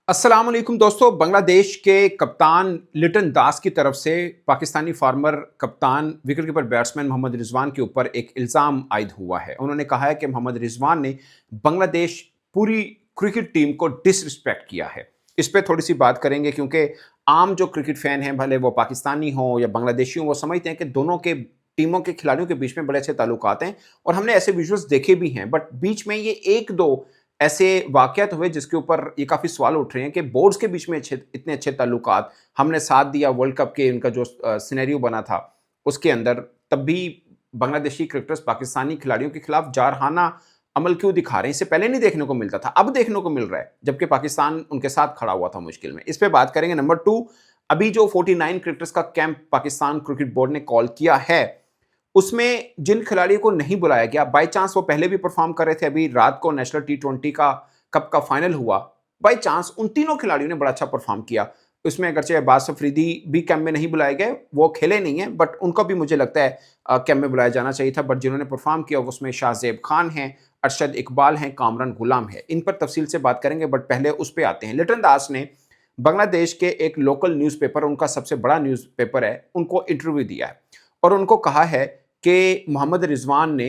अस्सलाम वालेकुम दोस्तों। बांग्लादेश के कप्तान लिटन दास की तरफ से पाकिस्तानी फार्मर कप्तान wicket keeper batsman Mohammad Rizwan के ऊपर एक इल्ज़ाम आयद हुआ है। उन्होंने कहा है कि मोहम्मद रिजवान ने बांग्लादेश पूरी क्रिकेट टीम को डिसरिस्पेक्ट किया है। इस पे थोड़ी सी बात करेंगे क्योंकि आम जो क्रिकेट फैन हैं, भले वो पाकिस्तानी हों या बांग्लादेशी हों, वो समझते हैं कि दोनों के टीमों के खिलाड़ियों के बीच में बड़े अच्छे ताल्लुकात हैं और हमने ऐसे विजुअल्स देखे भी हैं। बट बीच में ये एक दो ऐसे वाक़यात हुए जिसके ऊपर ये काफ़ी सवाल उठ रहे हैं कि बोर्ड्स के बीच में इतने अच्छे ताल्लुकात, हमने साथ दिया वर्ल्ड कप के इनका जो सिनेरियो बना था, उसके अंदर तब भी बांग्लादेशी क्रिकेटर्स पाकिस्तानी खिलाड़ियों के खिलाफ जारहाना अमल क्यों दिखा रहे हैं? इससे पहले नहीं देखने को मिलता था, अब देखने को मिल रहा है, जबकि पाकिस्तान उनके साथ खड़ा हुआ था मुश्किल में। इस पे बात करेंगे। नंबर 2, अभी जो 49 क्रिकेटर्स का कैंप पाकिस्तान क्रिकेट बोर्ड ने कॉल किया है, उसमें जिन खिलाड़ियों को नहीं बुलाया गया, बाय चांस वो पहले भी परफॉर्म कर रहे थे, अभी रात को नेशनल टी20 का कप का फाइनल हुआ, बाय चांस उन तीनों खिलाड़ियों ने बड़ा अच्छा परफॉर्म किया। उसमें अगरचे अब्बास अफरीदी भी कैंप में नहीं बुलाए गए, वो खेले नहीं है, बट उनको भी मुझे लगता है कैंप में बुलाया जाना चाहिए था। बट जिन्होंने परफॉर्म किया उसमें शाहजेब खान हैं, अरशद इकबाल हैं, कामरान गुलाम है। इन पर तफसील से बात करेंगे, बट पहले उस पर आते हैं। लिटन दास ने बांग्लादेश के एक लोकल न्यूज़पेपर, उनका सबसे बड़ा न्यूज़पेपर है, उनको इंटरव्यू दिया है और उनको कहा है कि मोहम्मद रिजवान ने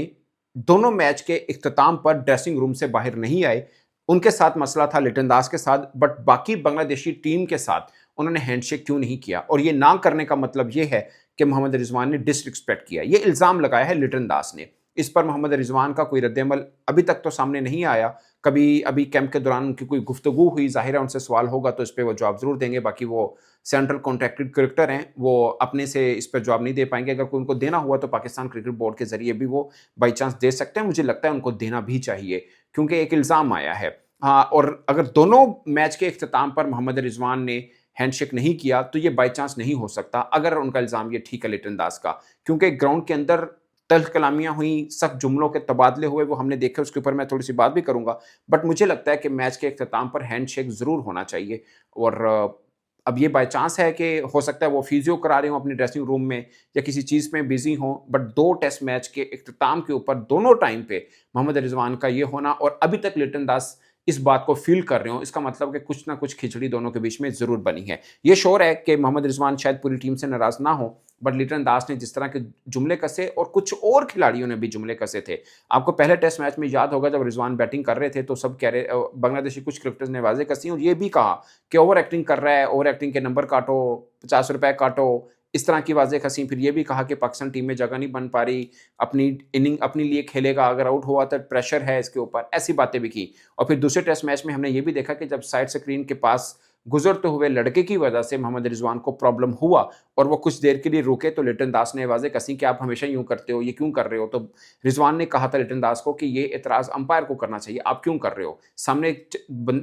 दोनों मैच के इख्तिताम पर ड्रेसिंग रूम से बाहर नहीं आए। उनके साथ मसला था लिटन दास के साथ, बट बाकी बांग्लादेशी टीम के साथ उन्होंने हैंडशेक क्यों नहीं किया? और ये ना करने का मतलब ये है कि मोहम्मद रिजवान ने डिसरिस्पेक्ट किया। ये इल्ज़ाम लगाया है लिटन दास ने। इस पर मोहम्मद रिजवान का कोई रद्द-ए-अमल अभी तक तो सामने नहीं आया। कभी अभी कैंप के दौरान उनकी कोई गुफ्तगू हुई, ज़ाहिर है उनसे सवाल होगा तो इस पे वो जवाब ज़रूर देंगे। बाकी वो सेंट्रल कॉन्ट्रैक्टेड क्रिकेटर हैं, वो अपने से इस पर जवाब नहीं दे पाएंगे। अगर कोई उनको देना हुआ तो पाकिस्तान क्रिकेट बोर्ड के जरिए भी वो बाई चांस दे सकते हैं। मुझे लगता है उनको देना भी चाहिए क्योंकि एक इल्ज़ाम आया है। हाँ, और अगर दोनों मैच के इख्तिताम पर मोहम्मद रिजवान ने हैंडशेक नहीं किया तो ये बाई चांस नहीं हो सकता, अगर उनका इल्ज़ाम ये ठीक है लिटन दास का। क्योंकि ग्राउंड के अंदर तल्ख़ कलामियाँ हुई, सख्त जुमलों के तबादले हुए, वो हमने देखे, उसके ऊपर मैं थोड़ी-सी बात भी करूँगा। बट मुझे लगता है कि मैच के इख्तिताम पर हैंडशेक ज़रूर होना चाहिए। और अब ये बाय चांस है कि हो सकता है वो फिजियो करा रहे हों अपनी ड्रेसिंग रूम में या किसी चीज़ में बिज़ी हों, बट 2 टेस्ट मैच के इख्तिताम के ऊपर दोनों टाइम पे मोहम्मद रिजवान का ये होना और अभी तक लिटन दास इस बात को फ़ील कर रहे हों, इसका मतलब कि कुछ ना कुछ खिचड़ी दोनों के बीच में ज़रूर बनी है। ये श्योर है कि मोहम्मद रिजवान शायद पूरी टीम से नाराज़ ना हो, बट लिटन दास ने जिस तरह के जुमले कसे और कुछ और खिलाड़ियों ने भी जुमले कसे थे। आपको पहले टेस्ट मैच में याद होगा जब रिजवान बैटिंग कर रहे थे तो सब कह रहे बांग्लादेशी कुछ क्रिकेटर्स ने वाज़ेह कसी और ये भी कहा कि ओवर एक्टिंग कर रहा है, ओवर एक्टिंग के नंबर काटो, ₹50 काटो, इस तरह की वाज़ेह कसी। फिर ये भी कहा कि पाकिस्तान टीम में जगह नहीं बन पा रही, अपनी इनिंग अपने लिए खेलेगा, अगर आउट हुआ तो प्रेशर है इसके ऊपर, ऐसी बातें भी की। और फिर दूसरे टेस्ट मैच में हमने ये भी देखा कि जब साइड स्क्रीन के पास गुज़रते हुए लड़के की वजह से मोहम्मद रिजवान को प्रॉब्लम हुआ और वो कुछ देर के लिए रुके तो लिटन दास ने वाज़ेह कसी कि आप हमेशा यूँ करते हो, ये क्यों कर रहे हो? तो रिजवान ने कहा था लिटन दास को कि ये एतराज़ अंपायर को करना चाहिए, आप क्यों कर रहे हो? सामने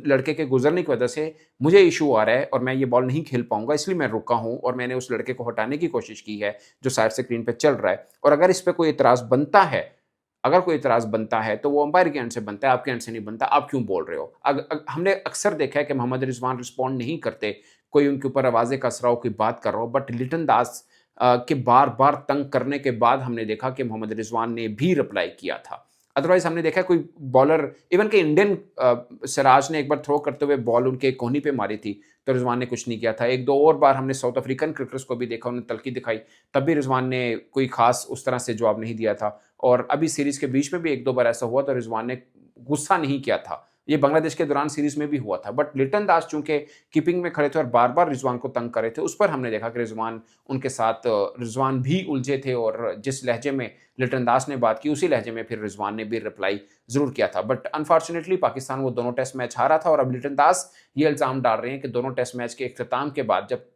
लड़के के गुजरने की वजह से मुझे इशू आ रहा है और मैं ये बॉल नहीं खेल पाऊंगा, इसलिए मैं रुका हूं और मैंने उस लड़के को हटाने की कोशिश की है जो साइड स्क्रीन पे चल रहा है। और अगर इस पे कोई इतराज़ बनता है, अगर कोई इतराज़ बनता है तो वो अंपायर के एंड से बनता है, आपके एंड से नहीं बनता। आप क्यों बोल रहे हो? हमने अक्सर देखा है कि मोहम्मद रिजवान रिस्पॉन्ड नहीं करते, कोई उनके ऊपर आवाज़ें कस रहा हो, कोई बात कर रहा हो, बट लिटन दास के बार-बार तंग करने के बाद हमने देखा कि मोहम्मद रिजवान ने भी रिप्लाई किया था। अदरवाइज़ हमने देखा है कोई बॉलर, इवन के इंडियन सिराज ने एक बार थ्रो करते हुए बॉल उनके कोहनी पे मारी थी, तो रिजवान ने कुछ नहीं किया था। 1-2 और बार हमने साउथ अफ्रीकन क्रिकेटर्स को भी देखा, उन्होंने तल्खी दिखाई, तब भी रिजवान ने कोई ख़ास उस तरह से जवाब नहीं दिया था। और अभी सीरीज़ के बीच में भी 1-2 बार ऐसा हुआ तो रिजवान ने गुस्सा नहीं किया था। ये बांग्लादेश के दौरान सीरीज़ में भी हुआ था। बट लिटन दास चूँकि कीपिंग में खड़े थे और बार-बार रिजवान को तंग कर रहे थे, उस पर हमने देखा कि रिजवान उनके साथ रिजवान भी उलझे थे और जिस लहजे में लिटन दास ने बात की, उसी लहजे में फिर रिजवान ने भी रिप्लाई ज़रूर किया था। बट अनफॉर्चुनेटली पाकिस्तान वो दोनों टेस्ट मैच हारा था और अब लिटन दास ये इल्ज़ाम डाल रहे हैं कि दोनों टेस्ट मैच के इख्तिताम के बाद जब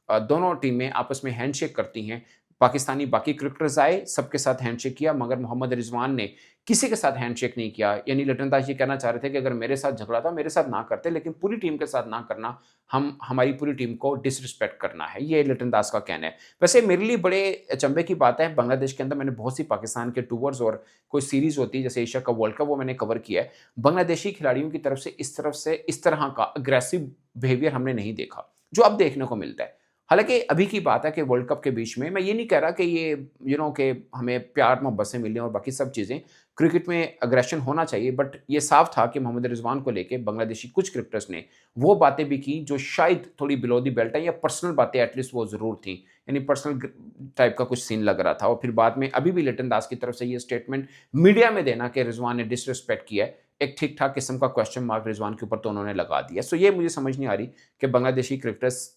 दोनों टीमें आपस में हैंडशेक करती हैं, पाकिस्तानी बाकी क्रिकेटर्स आए, सबके साथ हैंडशेक किया, मगर मोहम्मद रिजवान ने किसी के साथ हैंडशेक नहीं किया। यानी लिटन दास ये कहना चाह रहे थे कि अगर मेरे साथ झगड़ा था, मेरे साथ ना करते, लेकिन पूरी टीम के साथ ना करना, हमारी पूरी टीम को डिसरिस्पेक्ट करना है, ये लिटन दास का कहना है। वैसे मेरे लिए बड़े अचंभे की बात है, बांग्लादेश के अंदर मैंने बहुत सी पाकिस्तान के टूर्स और कोई सीरीज़ होती है जैसे एशिया कप, वर्ल्ड कप, वो मैंने कवर किया है। बांग्लादेशी खिलाड़ियों की तरफ से इस तरह का अग्रेसिव बिहेवियर हमने नहीं देखा, जो अब देखने को मिलता है। हालाँकि अभी की बात है कि वर्ल्ड कप के बीच में मैं ये नहीं कह रहा कि ये कि हमें प्यार मोहब्बत से मिलें और बाकी सब चीज़ें। क्रिकेट में एग्रेशन होना चाहिए, बट ये साफ था कि मोहम्मद रिज़वान को लेके बांग्लादेशी कुछ क्रिकेटर्स ने वो बातें भी की जो शायद थोड़ी बिलो द बेल्ट है, या पर्सनल बातें एटलीस्ट वो ज़रूर थी। यानी पर्सनल टाइप का कुछ सीन लग रहा था, और फिर बाद में अभी भी लिटन दास की तरफ से ये स्टेटमेंट मीडिया में देना कि रिज़वान ने डिसरिस्पेक्ट किया है, एक ठीक-ठाक किस्म का क्वेश्चन मार्क रिज़वान के ऊपर तो उन्होंने लगा दिया। सो ये मुझे समझ नहीं आ रही कि बांग्लादेशी क्रिकेटर्स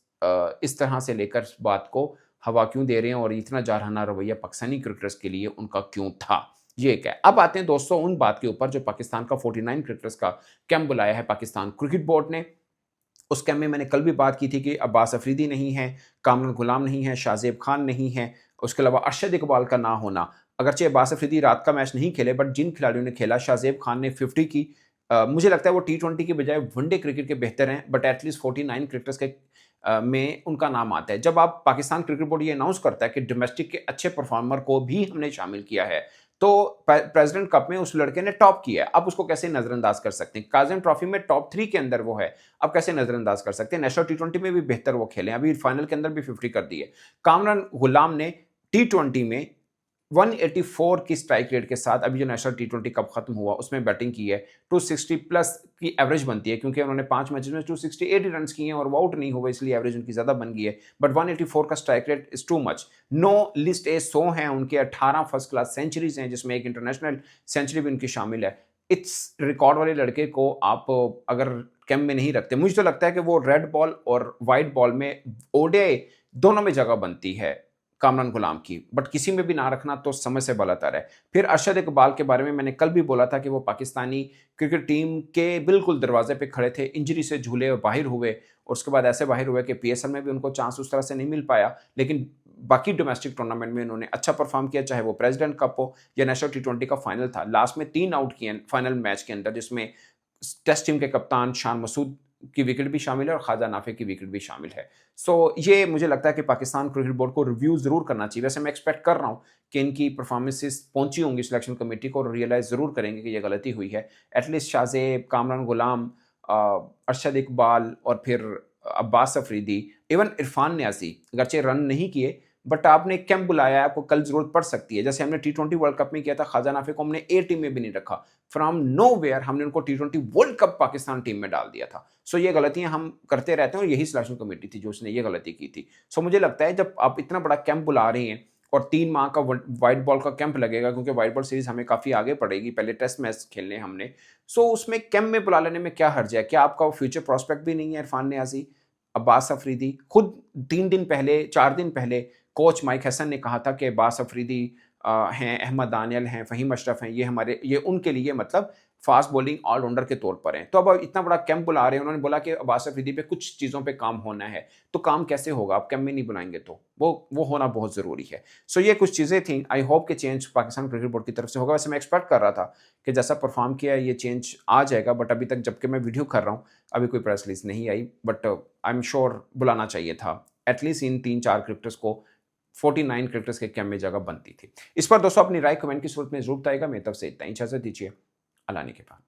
इस तरह से लेकर इस बात को हवा क्यों दे रहे हैं, और इतना जारहाना रवैया पाकिस्तानी क्रिकेटर्स के लिए उनका क्यों था? ये एक है। अब आते हैं दोस्तों उन बात के ऊपर जो पाकिस्तान का 49 क्रिकेटर्स का कैंप बुलाया है पाकिस्तान क्रिकेट बोर्ड ने। उस कैंप में मैंने कल भी बात की थी कि अब्बास अफरीदी नहीं है, कामरान गुलाम नहीं है, शाहज़ेब खान नहीं है, उसके अलावा अरशद इकबाल का ना होना। अगरचे अब्बास अफरीदी रात का मैच नहीं खेले, बट जिन खिलाड़ियों ने खेला, शाहज़ेब खान ने 50 की। मुझे लगता है वो टी20 की बजाय वनडे क्रिकेट के बेहतर हैं, बट एटलीस्ट 49 क्रिकेटर्स के में उनका नाम आता है। जब आप पाकिस्तान क्रिकेट बोर्ड ये अनाउंस करता है कि डोमेस्टिक के अच्छे परफॉर्मर को भी हमने शामिल किया है, तो प्रेसिडेंट कप में उस लड़के ने टॉप किया है। आप उसको कैसे नजरअंदाज कर सकते हैं? काज़िम ट्रॉफी में टॉप 3 के अंदर वो है, आप कैसे नजरअंदाज कर सकते हैं? नेशनल टी20 में भी बेहतर वो खेले, अभी फाइनल के अंदर भी 50 कर दी है। कामरान गुलाम ने टी20 में 184 की स्ट्राइक रेट के साथ अभी जो नेशनल टी20 कप खत्म हुआ उसमें बैटिंग की है। 260 प्लस की एवरेज बनती है, क्योंकि उन्होंने 5 मैचेस में 268 ही रन्स किए हैं और वो आउट नहीं हुए, इसलिए एवरेज उनकी ज़्यादा बन गई है। बट 184 का strike rate is too much. 9 list A 100 हैं उनके, 18 फर्स्ट क्लास सेंचुरीज़ हैं, जिसमें एक इंटरनेशनल सेंचुरी भी उनकी शामिल है। इस रिकॉर्ड वाले लड़के को आप अगर कैंप में नहीं रखते, मुझे तो लगता है कि वो रेड बॉल और व्हाइट बॉल में ओडीआई दोनों में जगह बनती है कामरान गुलाम की, बट किसी में भी ना रखना तो समय से बलतर है। फिर अरशद इकबाल के बारे में मैंने कल भी बोला था कि वो पाकिस्तानी क्रिकेट टीम के बिल्कुल दरवाजे पे खड़े थे, इंजरी से झूले और बाहर हुए, और उसके बाद ऐसे बाहर हुए कि पीएसएल में भी उनको चांस उस तरह से नहीं मिल पाया, लेकिन बाकी डोमेस्टिक टूर्नामेंट में उन्होंने अच्छा परफॉर्म किया, चाहे वो प्रेसिडेंट कप हो या नेशनल टी20 का फाइनल था। लास्ट में 3 आउट किए फाइनल मैच के अंदर, जिसमें टेस्ट टीम के कप्तान शान मसूद की विकेट भी शामिल है और ख्वाजा नाफे की विकेट भी शामिल है। सो ये मुझे लगता है कि पाकिस्तान क्रिकेट बोर्ड को रिव्यू ज़रूर करना चाहिए। वैसे मैं एक्सपेक्ट कर रहा हूँ कि इनकी परफॉर्मेंसेस पहुंची होंगी सिलेक्शन कमेटी को, और रियलाइज़ ज़रूर करेंगे कि ये गलती हुई है। एटलीस्ट शाहज़ेब, कामरान गुलाम, अरशद इकबाल और फिर अब्बास अफरीदी, इवन इरफान न्याज़ी, अगरचे रन नहीं किए, बट आपने एक कैंप बुलाया है, आपको कल ज़रूरत पड़ सकती है। जैसे हमने टी20 वर्ल्ड कप में किया था, ख्वाजा नाफे को हमने ए टीम में भी नहीं रखा। फ्रॉम नोवेयर हमने उनको टी20 वर्ल्ड कप पाकिस्तान टीम में डाल दिया था। सो ये गलतियां हम करते रहते हैं, और यही सिलेक्शन कमेटी थी जो उसने ये गलती की थी। सो मुझे लगता है जब आप इतना बड़ा कैंप बुला रहे हैं और 3 माह का व्हाइट बॉल का कैंप लगेगा, क्योंकि व्हाइट बॉल सीरीज हमें काफ़ी आगे पड़ेगी, पहले टेस्ट मैच खेलने हमने। सो उसमें कैंप में बुला लेने में क्या हर्ज है? क्या आपका फ्यूचर प्रॉस्पेक्ट भी नहीं है? इरफान न्याज़ी, अब्बास अफरीदी, खुद 3 दिन पहले, 4 दिन पहले कोच माइक हसन ने कहा था कि अब्बास अफरीदी हैं, अहमद दानियल हैं, फ़हीम अशरफ हैं, ये उनके लिए मतलब फास्ट बॉलिंग ऑलराउंडर के तौर पर हैं। तो अब इतना बड़ा कैंप बुला रहे हैं, उन्होंने बोला कि अब्बास अफरीदी पे कुछ चीज़ों पे काम होना है। तो काम कैसे होगा? आप कैंप में नहीं बुलाएँगे तो? वो होना बहुत ज़रूरी है। सो ये कुछ चीज़ें थी। आई होप कि चेंज पाकिस्तान क्रिकेट बोर्ड की तरफ से होगा। वैसे मैं एक्सपेक्ट कर रहा था कि जैसा परफॉर्म किया है, ये चेंज आ जाएगा, बट अभी तक जबकि मैं वीडियो कर रहा हूँ, अभी कोई प्रेस रिलीज़ नहीं आई, बट आई एम श्योर बुलाना चाहिए था। एटलीस्ट इन 3-4 क्रिकेटर्स को 49 क्रिकेटर्स के कैंप में जगह बनती थी। इस पर दोस्तों अपनी राय कमेंट की सूरत में ज़रूर बताइएगा। मेरी तरफ से इतना ही, इजाज़त दीजिए। अल्लाह ने के बाद।